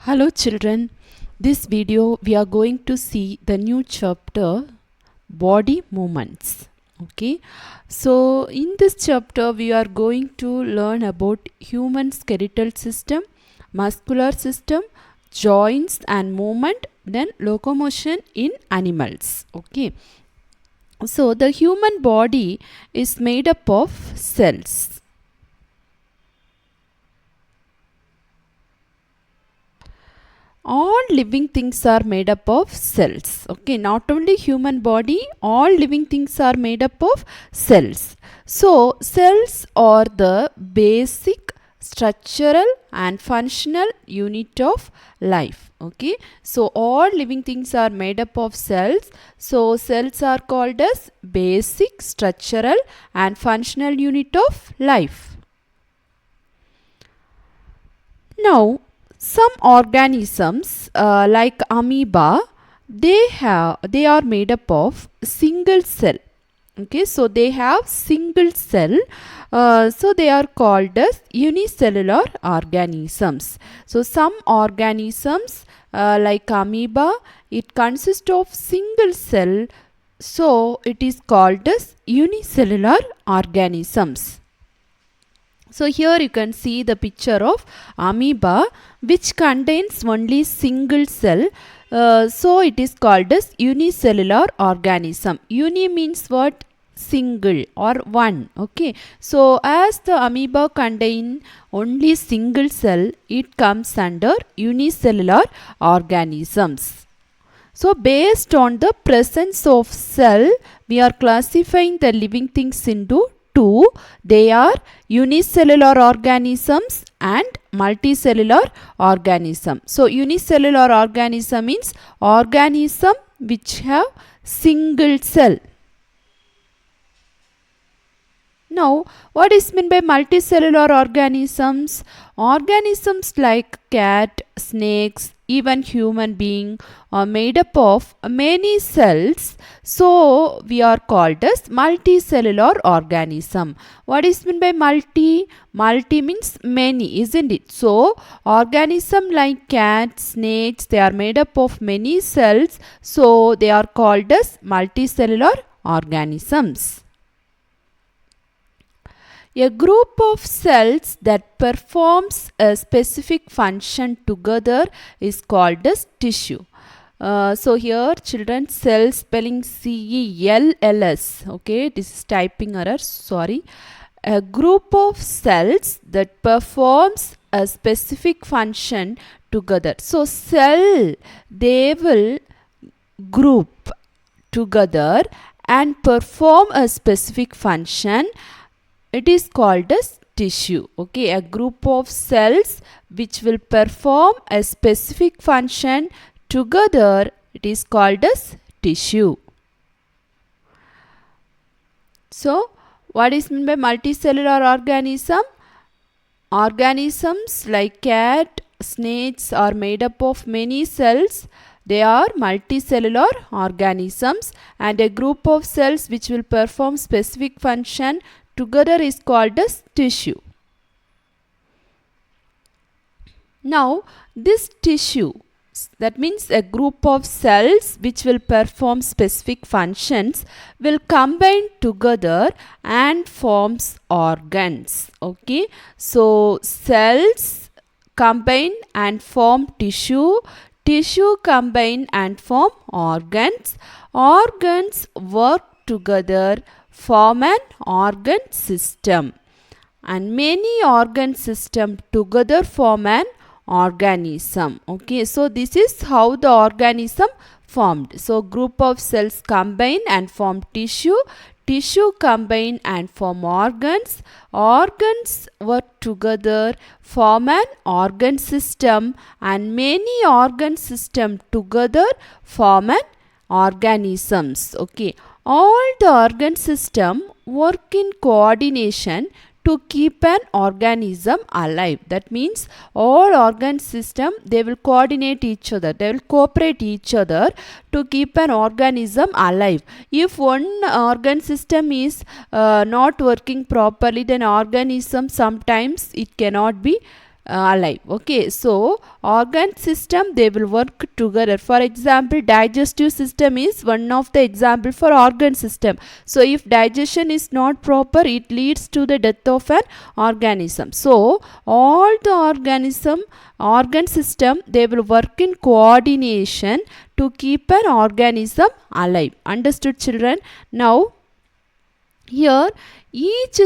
Hello children, this video we are going to see the new chapter body movements. Okay, so in this chapter we are going to learn about human skeletal system, muscular system, joints and movement, then locomotion in animals. Okay, so the human body is made up of cells. All living things are made up of cells. Okay, not only human body, all living things are made up of cells. So cells are the basic structural and functional unit of life. Okay, so all living things are made up of cells. So cells are called as basic structural and functional unit of life. Now some organisms like amoeba, they are made up of single cell. Okay, so they have single cell, so they are called as unicellular organisms. So some organisms like amoeba, it consists of single cell, so it is called as unicellular organisms. So here you can see the picture of amoeba, which contains only single cell. So it is called as unicellular organism. Uni means what? Single or one. Okay. So as the amoeba contain only single cell, it comes under unicellular organisms. So based on the presence of cell, we are classifying the living things into two. They are unicellular organisms and multicellular organism. So unicellular organism means organism which have single cell. Now, what is meant by multicellular organisms? Organisms like cat, snakes, even human being are made up of many cells. So, we are called as multicellular organism. What is meant by multi? Multi means many, isn't it? So, organism like cat, snakes, they are made up of many cells. So, they are called as multicellular organisms. A group of cells that performs a specific function together is called as tissue. So here children, cell spelling cells. Okay, this is typing error, sorry. A group of cells that performs a specific function together. So cell, they will group together and perform a specific function. It is called as tissue. Okay, a group of cells which will perform a specific function together, it is called as tissue. So what is meant by multicellular organism? Organisms like cat, snakes are made up of many cells. They are multicellular organisms, and a group of cells which will perform specific function together is called as tissue. Now this tissue, that means a group of cells which will perform specific functions, will combine together and forms organs. Okay, so cells combine and form tissue. Tissue combine and form organs. Organs work together, form an organ system, and many organ system together form an organism. Okay, so this is how the organism formed. So group of cells combine and form tissue. Tissue combine and form organs. Organs work together, form an organ system, and many organ system together form an organisms. Okay, all the organ system work in coordination to keep an organism alive. That means all organ system, they will coordinate each other, they will cooperate each other to keep an organism alive. If one organ system is not working properly, then organism sometimes it cannot be alive. Okay, so organ system, they will work together. For example, digestive system is one of the example for organ system. So if digestion is not proper, it leads to the death of an organism. So all the organ system, they will work in coordination to keep an organism alive. Understood, children? Now here each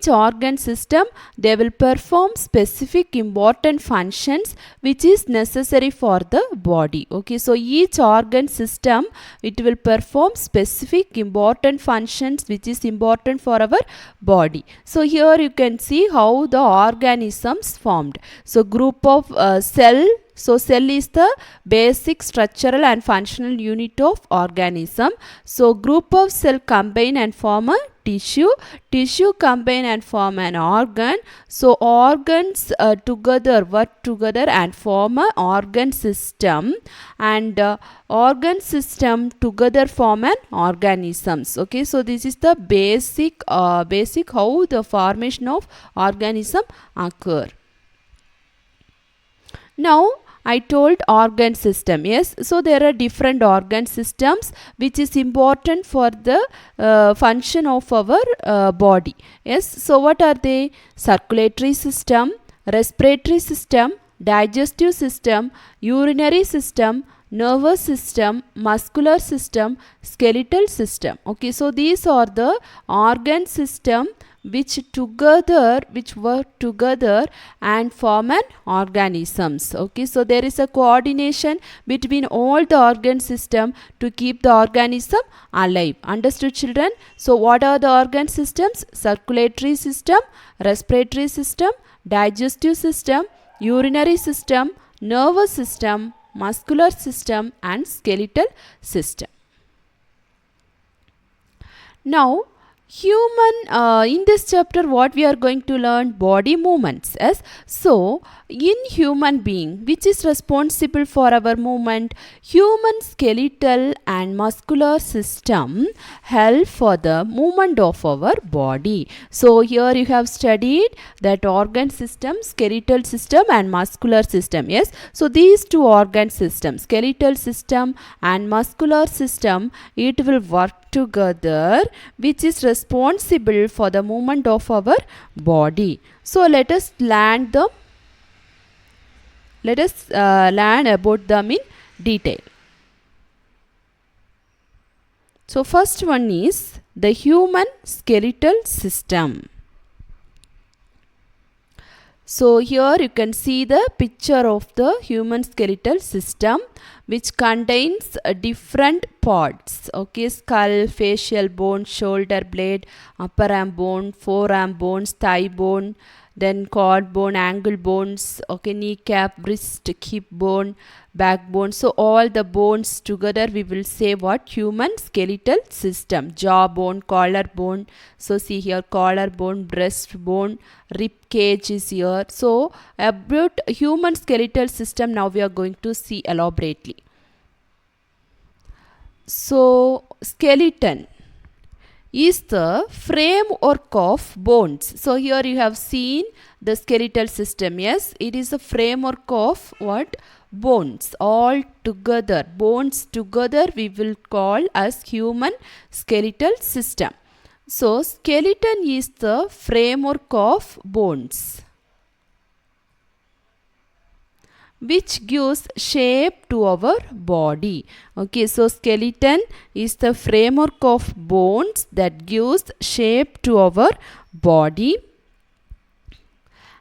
organ system, they will perform specific important functions which is necessary for the body. Okay, so each organ system, it will perform specific important functions which is important for our body. So here you can see how the organisms formed. So group of cell. So cell is the basic structural and functional unit of organism. So group of cell combine and form a tissue. Tissue combine and form an organ. So organs together work together and form a organ system, and organ system together form an organisms. Okay, so this is the basic how the formation of organism occur. Now I told organ system. Yes, so there are different organ systems which is important for the function of our body. Yes, so what are they? Circulatory system, respiratory system, digestive system, urinary system, nervous system, muscular system, skeletal system. Okay, so these are the organ system which work together and form an organisms. Okay, so there is a coordination between all the organ system to keep the organism alive. Understood, children? So what are the organ systems? Circulatory system, respiratory system, digestive system, urinary system, nervous system, muscular system, and skeletal system. Now in this chapter, what we are going to learn? Body movements. Yes, so in human being, which is responsible for our movement? Human skeletal and muscular system help for the movement of our body. So here you have studied that organ system, skeletal system, and muscular system. Yes, so these two organ systems, skeletal system and muscular system, it will work together, which is responsible for the movement of our body. So let us learn about them in detail. So first one is the human skeletal system. So here you can see the picture of the human skeletal system, which contains different parts. Okay, skull, facial bone, shoulder blade, upper arm bone, forearm bones, thigh bone, then quad bone, ankle bones, okay, kneecap, wrist, hip bone, backbone. So all the bones together we will say what? Human skeletal system. Jaw bone, collar bone. So see here, collar bone, breast bone, rib cage is here. So about human skeletal system now we are going to see elaborately. So skeleton is the framework of bones. So here you have seen the skeletal system. Yes, it is a framework of what? Bones. All together, bones together we will call as human skeletal system. So skeleton is the framework of bones, which gives shape to our body. Okay, so skeleton is the framework of bones that gives shape to our body.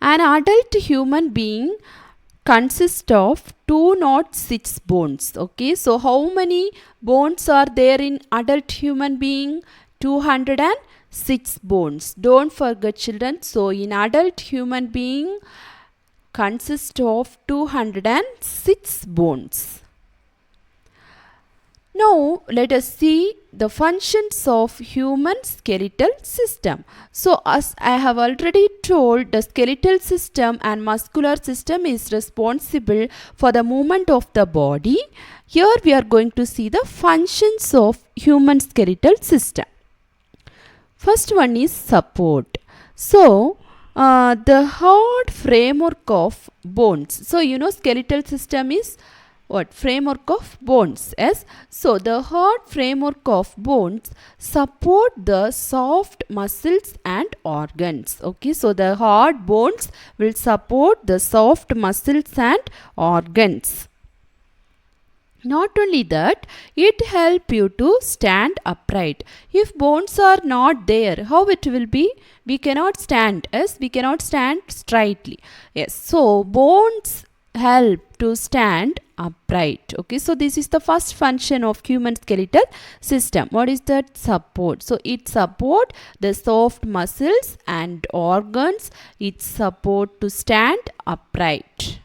An adult human being consists of 206 bones. Okay, so how many bones are there in adult human being? 206 bones. Don't forget, children. So in adult human being consists of 206 bones. Now let us see the functions of human skeletal system. So as I have already told, the skeletal system and muscular system is responsible for the movement of the body. Here we are going to see the functions of human skeletal system. First one is support. So The hard framework of bones. So you know skeletal system is what? Framework of bones. Yes. So the hard framework of bones support the soft muscles and organs. Okay. So the hard bones will support the soft muscles and organs. Not only that, it help you to stand upright. If bones are not there, how it will be? We cannot stand. Yes, we cannot stand straightly. Yes, so bones help to stand upright. Okay, so this is the first function of human skeletal system. What is that? Support. So it support the soft muscles and organs. It support to stand upright.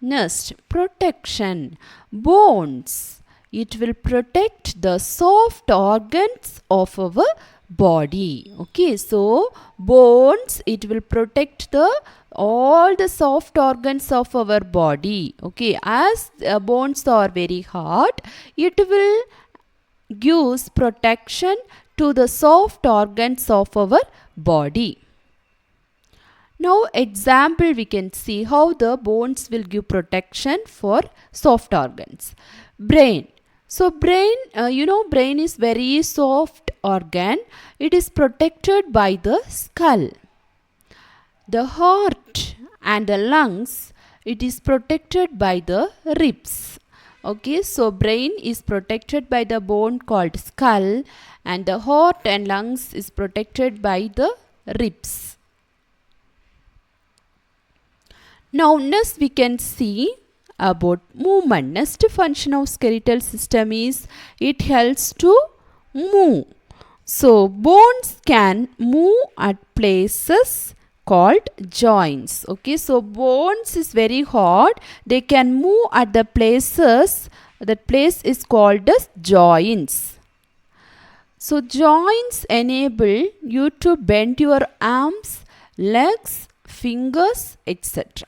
Next, protection. Bones. It will protect the soft organs of our body. Okay, so bones, it will protect the all the soft organs of our body. Okay, as bones are very hard, it will gives protection to the soft organs of our body. Now example we can see how the bones will give protection for soft organs. Brain. So brain, brain is very soft organ. It is protected by the skull. The heart and the lungs, it is protected by the ribs. Okay, so brain is protected by the bone called skull, and the heart and lungs is protected by the ribs. Now next we can see about movement. Next function of skeletal system is it helps to move. So bones can move at places called joints. Okay, so bones is very hard. They can move at the places. That place is called as joints. So joints enable you to bend your arms, legs, fingers, etc.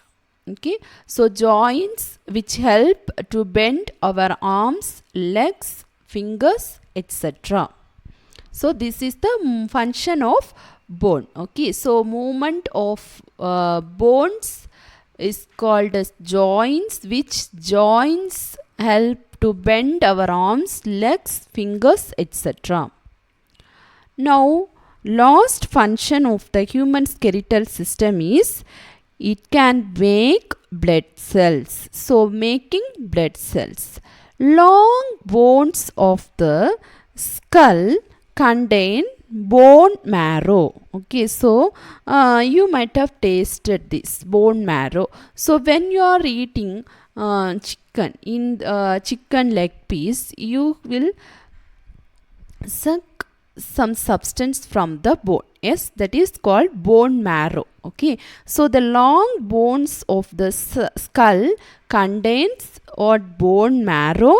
Okay, so joints which help to bend our arms, legs, fingers, etc. So this is the function of bone. Okay, so movement of bones is called as joints, which joints help to bend our arms, legs, fingers, etc. Now last function of the human skeletal system is it can make blood cells. So making blood cells. Long bones of the skull contain bone marrow. Okay, so you might have tasted this bone marrow. So when you are eating chicken, in chicken leg piece, you will suck some substance from the bone. Yes, that is called bone marrow. Okay, so the long bones of the skull contains what? Bone marrow.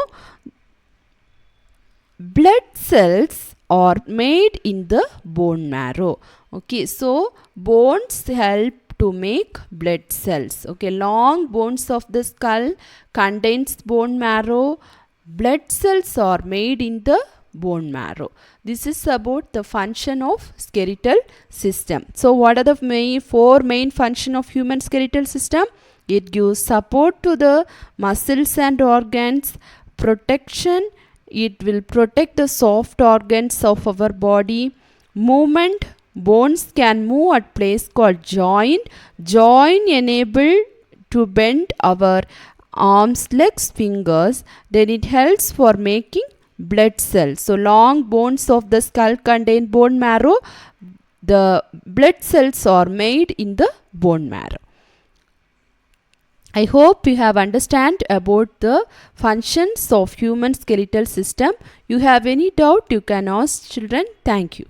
Blood cells are made in the bone marrow. Okay, so bones help to make blood cells. Okay, long bones of the skull contains bone marrow. Blood cells are made in the bone marrow. This is about the function of skeletal system. So what are the four main function of human skeletal system? It gives support to the muscles and organs, protection, it will protect the soft organs of our body, movement, bones can move at place called joint. Joint enable to bend our arms, legs, fingers. Then it helps for making blood cells. So long bones of the skull contain bone marrow. The blood cells are made in the bone marrow. I hope you have understand about the functions of human skeletal system. You have any doubt, you can ask children. Thank you.